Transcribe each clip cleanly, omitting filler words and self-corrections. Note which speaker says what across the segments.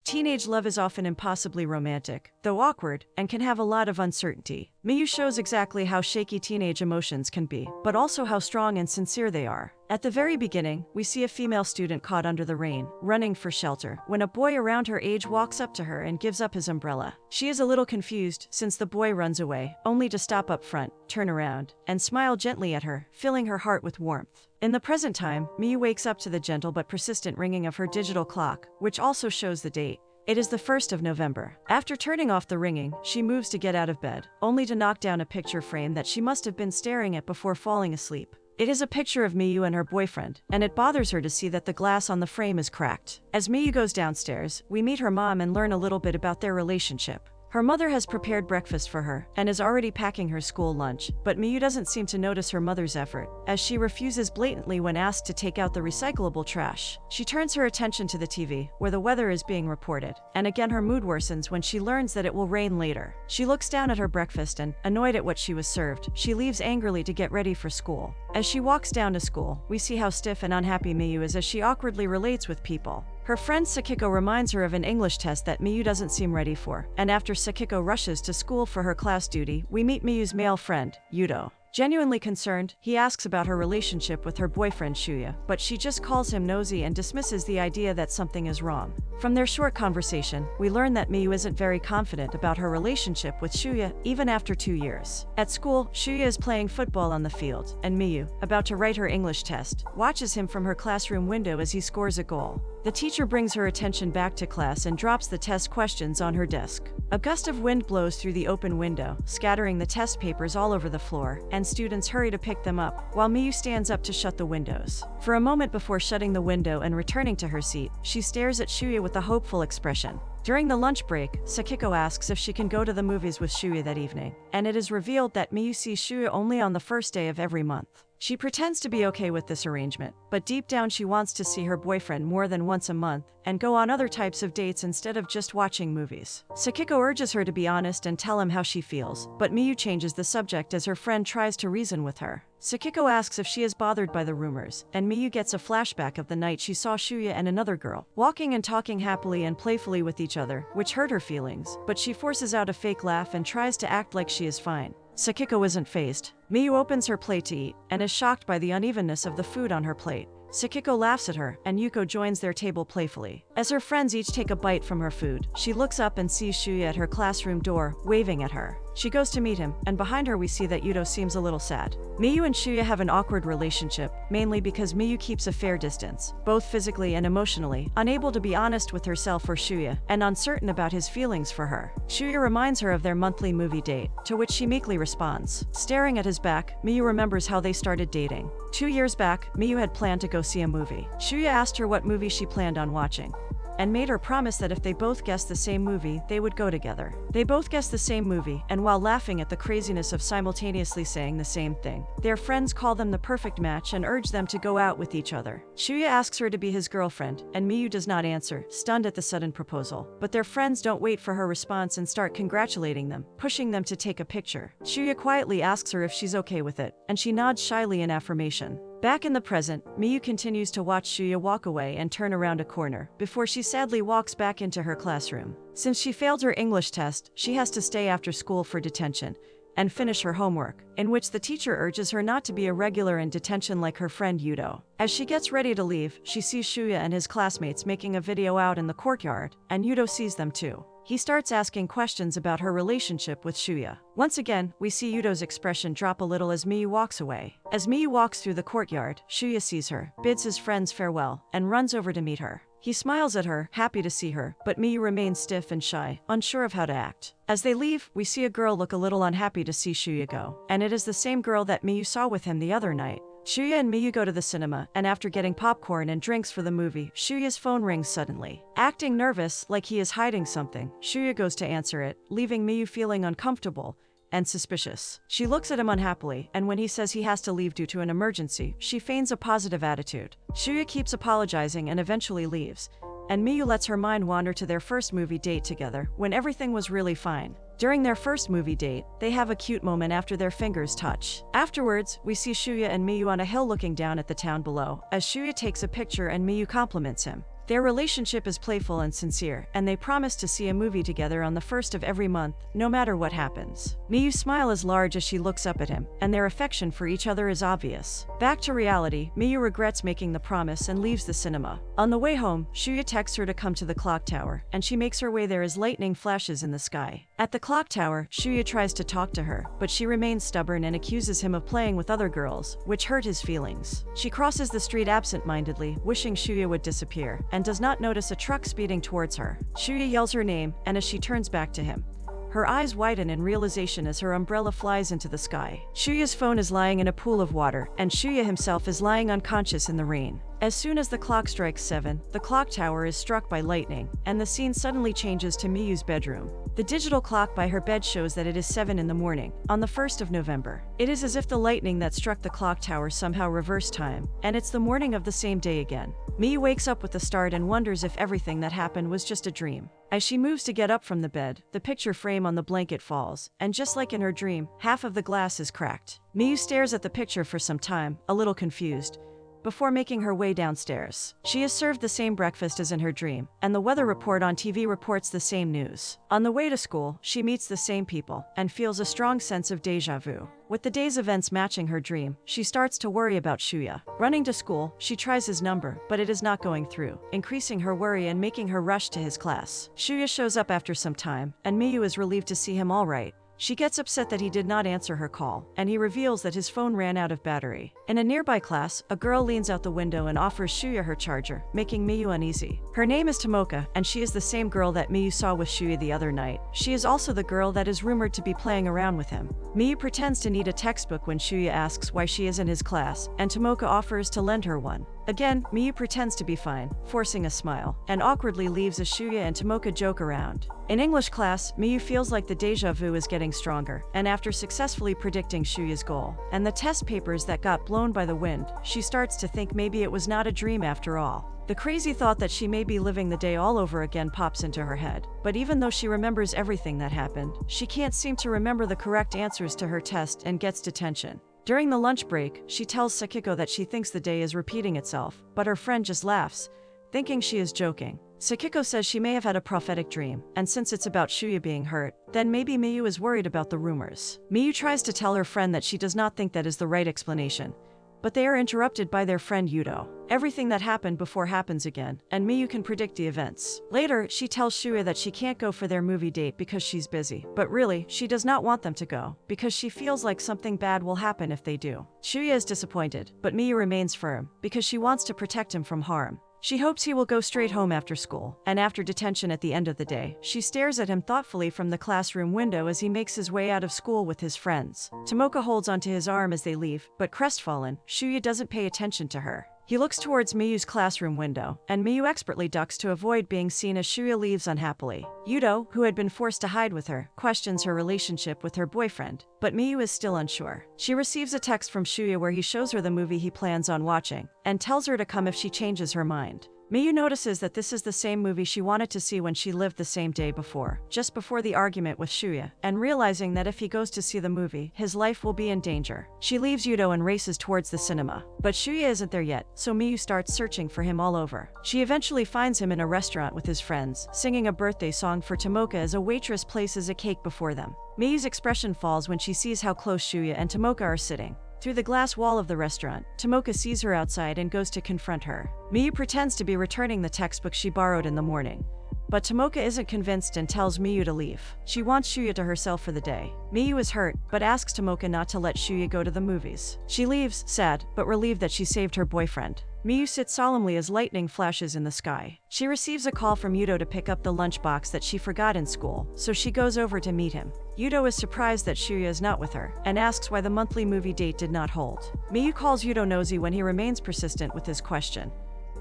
Speaker 1: Teenage love is often impossibly romantic, though awkward, and can have a lot of uncertainty. Miyu shows exactly how shaky teenage emotions can be, but also how strong and sincere they are. At the very beginning, we see a female student caught under the rain, running for shelter, when a boy around her age walks up to her and gives up his umbrella. She is a little confused since the boy runs away, only to stop up front, turn around, and smile gently at her, filling her heart with warmth. In the present time, Miyu wakes up to the gentle but persistent ringing of her digital clock, which also shows the date. It is the 1st of November. After turning off the ringing, she moves to get out of bed, only to knock down a picture frame that she must have been staring at before falling asleep. It is a picture of Miyu and her boyfriend, and it bothers her to see that the glass on the frame is cracked. As Miyu goes downstairs, we meet her mom and learn a little bit about their relationship. Her mother has prepared breakfast for her and is already packing her school lunch, but Miyu doesn't seem to notice her mother's effort, as she refuses blatantly when asked to take out the recyclable trash. She turns her attention to the TV, where the weather is being reported, and again her mood worsens when she learns that it will rain later. She looks down at her breakfast and, annoyed at what she was served, she leaves angrily to get ready for school. As she walks down to school, we see how stiff and unhappy Miyu is as she awkwardly relates with people. Her friend Sakiko reminds her of an English test that Miyu doesn't seem ready for, and after Sakiko rushes to school for her class duty, we meet Miyu's male friend, Yuto. Genuinely concerned, he asks about her relationship with her boyfriend Shuya, but she just calls him nosy and dismisses the idea that something is wrong. From their short conversation, we learn that Miyu isn't very confident about her relationship with Shuya even after 2 years. At school, Shuya is playing football on the field, and Miyu, about to write her English test, watches him from her classroom window as he scores a goal. The teacher brings her attention back to class and drops the test questions on her desk. A gust of wind blows through the open window, scattering the test papers all over the floor, and students hurry to pick them up, while Miyu stands up to shut the windows. For a moment before shutting the window and returning to her seat, she stares at Shuya with a hopeful expression. During the lunch break, Sakiko asks if she can go to the movies with Shuya that evening, and it is revealed that Miyu sees Shuya only on the first day of every month. She pretends to be okay with this arrangement, but deep down she wants to see her boyfriend more than once a month and go on other types of dates instead of just watching movies. Sakiko urges her to be honest and tell him how she feels, but Miyu changes the subject as her friend tries to reason with her. Sakiko asks if she is bothered by the rumors, and Miyu gets a flashback of the night she saw Shuya and another girl walking and talking happily and playfully with each other, which hurt her feelings, but she forces out a fake laugh and tries to act like she is fine. Sakiko isn't fazed. Miyu opens her plate to eat, and is shocked by the unevenness of the food on her plate. Sakiko laughs at her, and Yuko joins their table playfully. As her friends each take a bite from her food, she looks up and sees Shuya at her classroom door, waving at her. She goes to meet him, and behind her we see that Yuto seems a little sad. Miyu and Shuya have an awkward relationship, mainly because Miyu keeps a fair distance, both physically and emotionally, unable to be honest with herself or Shuya, and uncertain about his feelings for her. Shuya reminds her of their monthly movie date, to which she meekly responds. Staring at his back, Miyu remembers how they started dating. 2 years back, Miyu had planned to go see a movie. Shuya asked her what movie she planned on watching, and made her promise that if they both guessed the same movie, they would go together. They both guessed the same movie, and while laughing at the craziness of simultaneously saying the same thing, their friends call them the perfect match and urge them to go out with each other. Shuya asks her to be his girlfriend, and Miyu does not answer, stunned at the sudden proposal. But their friends don't wait for her response and start congratulating them, pushing them to take a picture. Shuya quietly asks her if she's okay with it, and she nods shyly in affirmation. Back in the present, Miyu continues to watch Shuya walk away and turn around a corner, before she sadly walks back into her classroom. Since she failed her English test, she has to stay after school for detention and finish her homework, in which the teacher urges her not to be irregular in detention like her friend Yuto. As she gets ready to leave, she sees Shuya and his classmates making a video out in the courtyard, and Yuto sees them too. He starts asking questions about her relationship with Shuya. Once again, we see Yuto's expression drop a little as Miyu walks away. As Miyu walks through the courtyard, Shuya sees her, bids his friends farewell, and runs over to meet her. He smiles at her, happy to see her, but Miyu remains stiff and shy, unsure of how to act. As they leave, we see a girl look a little unhappy to see Shuya go, and it is the same girl that Miyu saw with him the other night. Shuya and Miyu go to the cinema, and after getting popcorn and drinks for the movie, Shuya's phone rings suddenly. Acting nervous, like he is hiding something, Shuya goes to answer it, leaving Miyu feeling uncomfortable and suspicious. She looks at him unhappily, and when he says he has to leave due to an emergency, she feigns a positive attitude. Shuya keeps apologizing and eventually leaves, and Miyu lets her mind wander to their first movie date together, when everything was really fine. During their first movie date, they have a cute moment after their fingers touch. Afterwards, we see Shuya and Miyu on a hill looking down at the town below, as Shuya takes a picture and Miyu compliments him. Their relationship is playful and sincere, and they promise to see a movie together on the first of every month, no matter what happens. Miyu's smile is large as she looks up at him, and their affection for each other is obvious. Back to reality, Miyu regrets making the promise and leaves the cinema. On the way home, Shuya texts her to come to the clock tower, and she makes her way there as lightning flashes in the sky. At the clock tower, Shuya tries to talk to her, but she remains stubborn and accuses him of playing with other girls, which hurt his feelings. She crosses the street absent-mindedly, wishing Shuya would disappear, and does not notice a truck speeding towards her. Shuya yells her name, and as she turns back to him, her eyes widen in realization as her umbrella flies into the sky. Shuya's phone is lying in a pool of water, and Shuya himself is lying unconscious in the rain. As soon as the clock strikes 7, the clock tower is struck by lightning, and the scene suddenly changes to Miyu's bedroom. The digital clock by her bed shows that it is 7 in the morning, on the 1st of November. It is as if the lightning that struck the clock tower somehow reversed time, and it's the morning of the same day again. Miyu wakes up with a start and wonders if everything that happened was just a dream. As she moves to get up from the bed, the picture frame on the blanket falls, and just like in her dream, half of the glass is cracked. Miyu stares at the picture for some time, a little confused, before making her way downstairs. She is served the same breakfast as in her dream, and the weather report on TV reports the same news. On the way to school, she meets the same people, and feels a strong sense of déjà vu. With the day's events matching her dream, she starts to worry about Shuya. Running to school, she tries his number, but it is not going through, increasing her worry and making her rush to his class. Shuya shows up after some time, and Miyu is relieved to see him all right. She gets upset that he did not answer her call, and he reveals that his phone ran out of battery. In a nearby class, a girl leans out the window and offers Shuya her charger, making Miyu uneasy. Her name is Tomoka, and she is the same girl that Miyu saw with Shuya the other night. She is also the girl that is rumored to be playing around with him. Miyu pretends to need a textbook when Shuya asks why she is in his class, and Tomoka offers to lend her one. Again, Miyu pretends to be fine, forcing a smile, and awkwardly leaves as Shuya and Tomoka joke around. In English class, Miyu feels like the déjà vu is getting stronger, and after successfully predicting Shuya's goal, and the test papers that got blown by the wind, she starts to think maybe it was not a dream after all. The crazy thought that she may be living the day all over again pops into her head. But even though she remembers everything that happened, she can't seem to remember the correct answers to her test and gets detention. During the lunch break, she tells Sakiko that she thinks the day is repeating itself, but her friend just laughs, thinking she is joking. Sakiko says she may have had a prophetic dream, and since it's about Shuya being hurt, then maybe Miyu is worried about the rumors. Miyu tries to tell her friend that she does not think that is the right explanation, but they are interrupted by their friend Yuto. Everything that happened before happens again, and Miyu can predict the events. Later, she tells Shuya that she can't go for their movie date because she's busy. But really, she does not want them to go, because she feels like something bad will happen if they do. Shuya is disappointed, but Miyu remains firm, because she wants to protect him from harm. She hopes he will go straight home after school, and after detention at the end of the day, she stares at him thoughtfully from the classroom window as he makes his way out of school with his friends. Tomoka holds onto his arm as they leave, but crestfallen, Shuya doesn't pay attention to her. He looks towards Miyu's classroom window, and Miyu expertly ducks to avoid being seen as Shuya leaves unhappily. Yuto, who had been forced to hide with her, questions her relationship with her boyfriend, but Miyu is still unsure. She receives a text from Shuya where he shows her the movie he plans on watching, and tells her to come if she changes her mind. Miyu notices that this is the same movie she wanted to see when she lived the same day before, just before the argument with Shuya, and realizing that if he goes to see the movie, his life will be in danger. She leaves Yuto and races towards the cinema. But Shuya isn't there yet, so Miyu starts searching for him all over. She eventually finds him in a restaurant with his friends, singing a birthday song for Tomoka as a waitress places a cake before them. Miyu's expression falls when she sees how close Shuya and Tomoka are sitting. Through the glass wall of the restaurant, Tomoka sees her outside and goes to confront her. Miyu pretends to be returning the textbook she borrowed in the morning, but Tomoka isn't convinced and tells Miyu to leave. She wants Shuya to herself for the day. Miyu is hurt, but asks Tomoka not to let Shuya go to the movies. She leaves, sad, but relieved that she saved her boyfriend. Miyu sits solemnly as lightning flashes in the sky. She receives a call from Yuto to pick up the lunchbox that she forgot in school, so she goes over to meet him. Yuto is surprised that Shuya is not with her, and asks why the monthly movie date did not hold. Miyu calls Yuto nosy when he remains persistent with his question.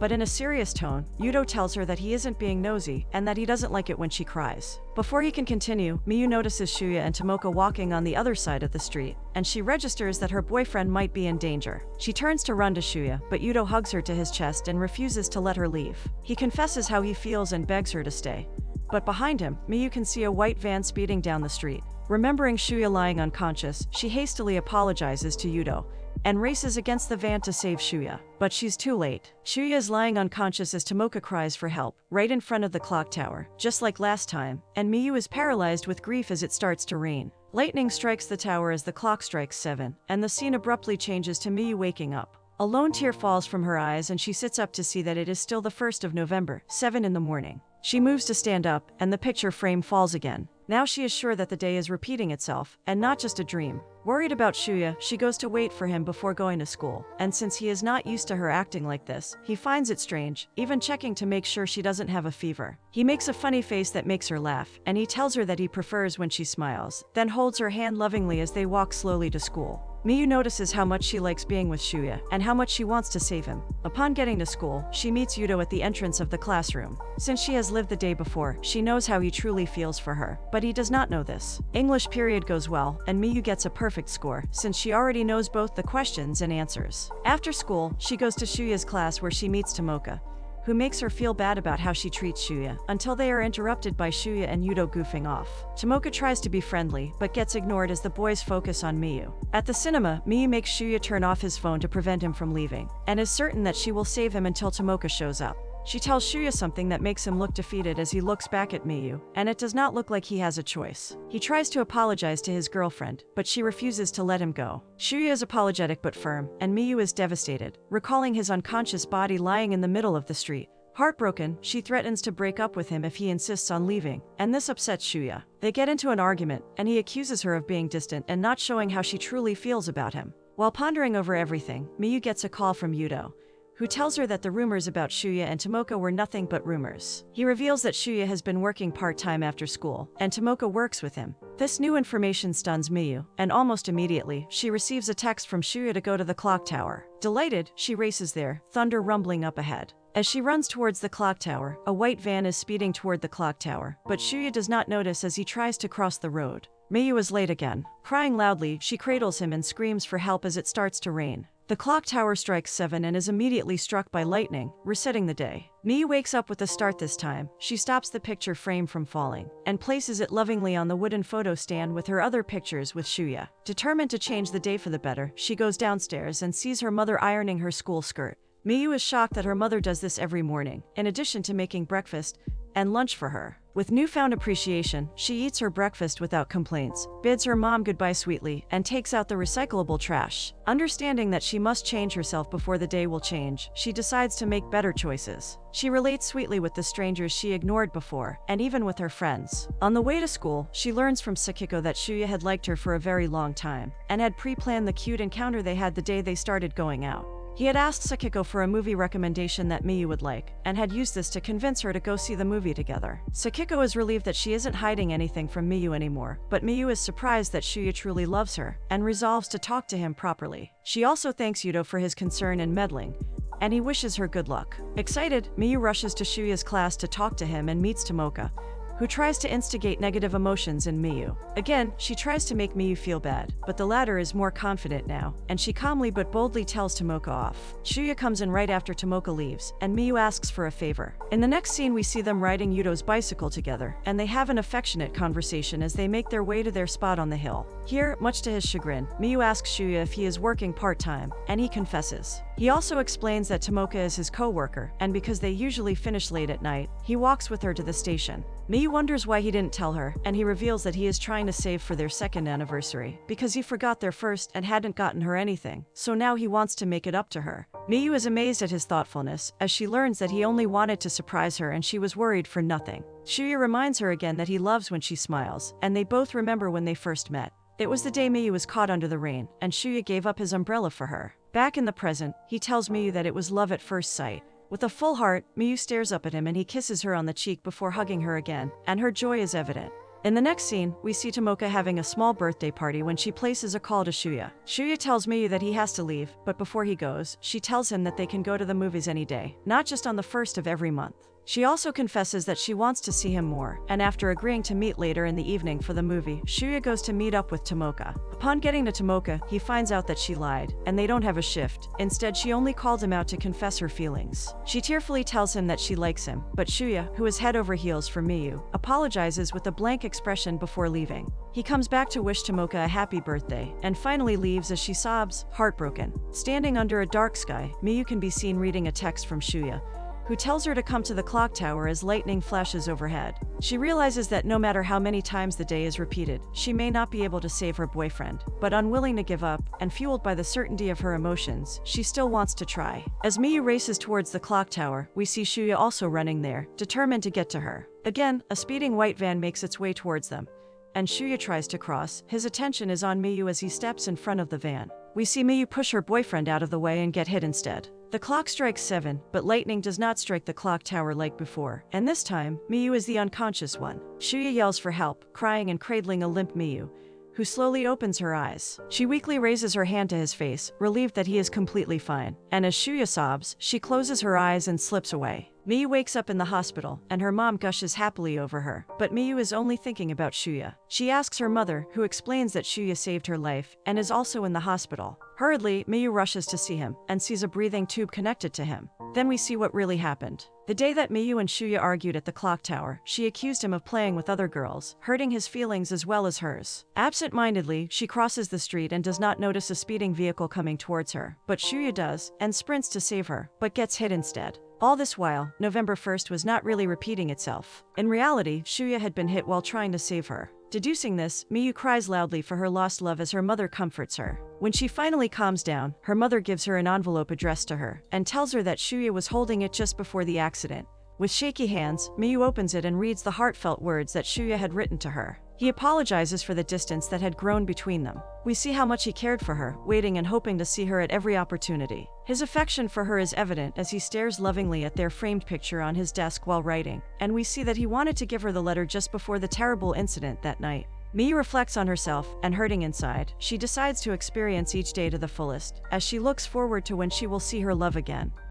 Speaker 1: But in a serious tone, Yuto tells her that he isn't being nosy, and that he doesn't like it when she cries. Before he can continue, Miyu notices Shuya and Tomoka walking on the other side of the street, and she registers that her boyfriend might be in danger. She turns to run to Shuya, but Yuto hugs her to his chest and refuses to let her leave. He confesses how he feels and begs her to stay. But behind him, Miyu can see a white van speeding down the street. Remembering Shuya lying unconscious, she hastily apologizes to Yuto, and races against the van to save Shuya. But she's too late. Shuya is lying unconscious as Tomoka cries for help, right in front of the clock tower, just like last time, and Miyu is paralyzed with grief as it starts to rain. Lightning strikes the tower as the clock strikes 7, and the scene abruptly changes to Miyu waking up. A lone tear falls from her eyes and she sits up to see that it is still the 1st of November, 7 in the morning. She moves to stand up, and the picture frame falls again. Now she is sure that the day is repeating itself, and not just a dream. Worried about Shuya, she goes to wait for him before going to school, and since he is not used to her acting like this, he finds it strange, even checking to make sure she doesn't have a fever. He makes a funny face that makes her laugh, and he tells her that he prefers when she smiles, then holds her hand lovingly as they walk slowly to school. Miyu notices how much she likes being with Shuya, and how much she wants to save him. Upon getting to school, she meets Yuto at the entrance of the classroom. Since she has lived the day before, she knows how he truly feels for her, but he does not know this. English period goes well, and Miyu gets a perfect score, since she already knows both the questions and answers. After school, she goes to Shuya's class where she meets Tomoka, who makes her feel bad about how she treats Shuya, until they are interrupted by Shuya and Yuto goofing off. Tomoka tries to be friendly, but gets ignored as the boys focus on Miyu. At the cinema, Miyu makes Shuya turn off his phone to prevent him from leaving, and is certain that she will save him until Tomoka shows up. She tells Shuya something that makes him look defeated as he looks back at Miyu, and it does not look like he has a choice. He tries to apologize to his girlfriend, but she refuses to let him go. Shuya is apologetic but firm, and Miyu is devastated, recalling his unconscious body lying in the middle of the street. Heartbroken, she threatens to break up with him if he insists on leaving, and this upsets Shuya. They get into an argument, and he accuses her of being distant and not showing how she truly feels about him. While pondering over everything, Miyu gets a call from Yuto, who tells her that the rumors about Shuya and Tomoka were nothing but rumors. He reveals that Shuya has been working part-time after school, and Tomoka works with him. This new information stuns Miyu, and almost immediately, she receives a text from Shuya to go to the clock tower. Delighted, she races there, thunder rumbling up ahead. As she runs towards the clock tower, a white van is speeding toward the clock tower, but Shuya does not notice as he tries to cross the road. Miyu is late again. Crying loudly, she cradles him and screams for help as it starts to rain. The clock tower strikes 7 and is immediately struck by lightning, resetting the day. Miyu wakes up with a start this time. She stops the picture frame from falling, and places it lovingly on the wooden photo stand with her other pictures with Shuya. Determined to change the day for the better, she goes downstairs and sees her mother ironing her school skirt. Miyu is shocked that her mother does this every morning, in addition to making breakfast and lunch for her. With newfound appreciation, she eats her breakfast without complaints, bids her mom goodbye sweetly, and takes out the recyclable trash. Understanding that she must change herself before the day will change, she decides to make better choices. She relates sweetly with the strangers she ignored before, and even with her friends. On the way to school, she learns from Sakiko that Shuya had liked her for a very long time, and had pre-planned the cute encounter they had the day they started going out. He had asked Sakiko for a movie recommendation that Miyu would like, and had used this to convince her to go see the movie together. Sakiko is relieved that she isn't hiding anything from Miyu anymore, but Miyu is surprised that Shuya truly loves her, and resolves to talk to him properly. She also thanks Yuto for his concern and meddling, and he wishes her good luck. Excited, Miyu rushes to Shuya's class to talk to him and meets Tomoka, who tries to instigate negative emotions in Miyu. Again, she tries to make Miyu feel bad, but the latter is more confident now, and she calmly but boldly tells Tomoka off. Shuya comes in right after Tomoka leaves, and Miyu asks for a favor. In the next scene, we see them riding Yuto's bicycle together, and they have an affectionate conversation as they make their way to their spot on the hill. Here, much to his chagrin, Miyu asks Shuya if he is working part-time, and he confesses. He also explains that Tomoka is his co-worker, and because they usually finish late at night, he walks with her to the station. Miyu wonders why he didn't tell her, and he reveals that he is trying to save for their second anniversary, because he forgot their first and hadn't gotten her anything, so now he wants to make it up to her. Miyu is amazed at his thoughtfulness, as she learns that he only wanted to surprise her and she was worried for nothing. Shuya reminds her again that he loves when she smiles, and they both remember when they first met. It was the day Miyu was caught under the rain, and Shuya gave up his umbrella for her. Back in the present, he tells Miyu that it was love at first sight. With a full heart, Miyu stares up at him and he kisses her on the cheek before hugging her again, and her joy is evident. In the next scene, we see Tomoka having a small birthday party when she places a call to Shuya. Shuya tells Miyu that he has to leave, but before he goes, she tells him that they can go to the movies any day, not just on the 1st of every month. She also confesses that she wants to see him more, and after agreeing to meet later in the evening for the movie, Shuya goes to meet up with Tomoka. Upon getting to Tomoka, he finds out that she lied, and they don't have a shift. Instead, she only called him out to confess her feelings. She tearfully tells him that she likes him, but Shuya, who is head over heels for Miyu, apologizes with a blank expression before leaving. He comes back to wish Tomoka a happy birthday, and finally leaves as she sobs, heartbroken. Standing under a dark sky, Miyu can be seen reading a text from Shuya, who tells her to come to the clock tower as lightning flashes overhead. She realizes that no matter how many times the day is repeated, she may not be able to save her boyfriend, but unwilling to give up, and fueled by the certainty of her emotions, she still wants to try. As Miyu races towards the clock tower, we see Shuya also running there, determined to get to her. Again, a speeding white van makes its way towards them, and Shuya tries to cross. His attention is on Miyu as he steps in front of the van. We see Miyu push her boyfriend out of the way and get hit instead. The clock strikes 7, but lightning does not strike the clock tower like before, and this time, Miyu is the unconscious one. Shuya yells for help, crying and cradling a limp Miyu, who slowly opens her eyes. She weakly raises her hand to his face, relieved that he is completely fine, and as Shuya sobs, she closes her eyes and slips away. Miyu wakes up in the hospital, and her mom gushes happily over her, but Miyu is only thinking about Shuya. She asks her mother, who explains that Shuya saved her life, and is also in the hospital. Hurriedly, Miyu rushes to see him, and sees a breathing tube connected to him. Then we see what really happened. The day that Miyu and Shuya argued at the clock tower, she accused him of playing with other girls, hurting his feelings as well as hers. Absent-mindedly, she crosses the street and does not notice a speeding vehicle coming towards her, but Shuya does, and sprints to save her, but gets hit instead. All this while, November 1st was not really repeating itself. In reality, Shuya had been hit while trying to save her. Deducing this, Miyu cries loudly for her lost love as her mother comforts her. When she finally calms down, her mother gives her an envelope addressed to her, and tells her that Shuya was holding it just before the accident. With shaky hands, Miyu opens it and reads the heartfelt words that Shuya had written to her. He apologizes for the distance that had grown between them. We see how much he cared for her, waiting and hoping to see her at every opportunity. His affection for her is evident as he stares lovingly at their framed picture on his desk while writing, and we see that he wanted to give her the letter just before the terrible incident that night. Miyu reflects on herself, and hurting inside, she decides to experience each day to the fullest, as she looks forward to when she will see her love again.